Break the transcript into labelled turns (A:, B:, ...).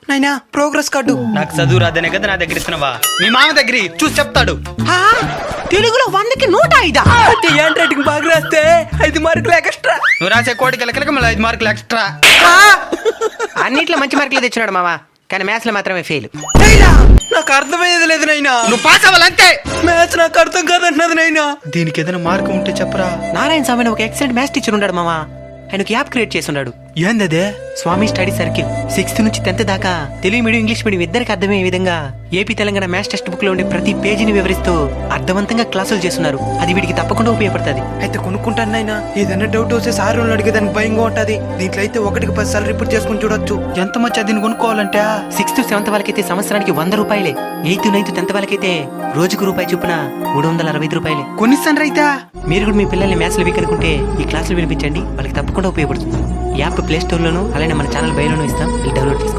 A: నైనా progress card.
B: నాకు చదువు రాదనే కదా నా దగ్గర ఇస్తున్నావా? మీ మామ దగ్గర చూసి చెప్తాడు.
A: తెలుగులో 100కి 105. హ్యాండ్ రైటింగ్ బాగా రాస్తే 5 మార్కులు ఎక్స్ట్రా.
B: నువ్వు రాసే కోడికి లెక్కలకి మళ్ళీ 5 మార్కులు ఎక్స్ట్రా.
C: అన్నిట్లో మంచి మార్కులు తెచ్చినాడు మావా, కానీ మ్యాథ్స్ లో మాత్రమే ఫెయిల్.
A: నాకు అర్థమయ్యేది లేదు నైనా.
B: నువ్వు పాస్ అవ్వాలంతే.
A: మ్యాథ్స్ నాకు అర్థం కాదంటున్నది నైనా.
B: దీనికి ఏదైనా మార్గం ఉంటే చెప్పరా.
C: నారాయణ స్వామి ఒక ఎక్సలెంట్ మ్యాథ్స్ టీచర్ ఉన్నాడు మావా. ఆయనకి యాప్ క్రియేట్ చేసి ఉన్నాడు.
A: ఏందదే?
C: స్వామి స్టడీ సర్కిల్. 6th నుంచి 10th దాకా తెలుగు మీడియం ఇంగ్లీష్ మీడియం ఇద్దరికి అర్థమయ్యే విధంగా AP Telangana maths text book లో ఉండే ప్రతి పేజీని వివరిస్తూ అర్థవంతంగా క్లాసులు చేస్తున్నారు. అది వీడికి తప్పకుండా ఉపయోగపడుతుంది.
A: అయితే కొనుక్కుంటాను నాయనా. ఏదైనా డౌట్ వస్తే సార్ అడిగే దానికి భయంగా ఉంటది. దీంట్లో అయితే 1కి 10 సార్లు రిపోర్ట్ చేసుకుని చూడొచ్చు.
B: ఎంత మంచి దీన్ని కొనుక్కోవాలంటే
C: 6th 7th వాళ్ళకైతే సంవత్సరానికి 100 రూపాయలే. 8th 9th 10th వాళ్ళకైతే రోజుకు రూపాయి చొప్పున 365 రూపాయలే.
B: కొనిస్తాను రైతా.
C: మీరు కూడా మీ పిల్లల్ని మ్యాథ్స్ వీక్ అనుకుంటే ఈ క్లాసులు వినిపించండి, వాళ్ళకి తప్పకుండా ఉపయోగపడుతుంది. యాప్ ప్లే స్టోర్ లోను అలానే మన ఛానల్ బయోలోను ఇస్తాం, డౌన్లోడ్ చేసుకోండి.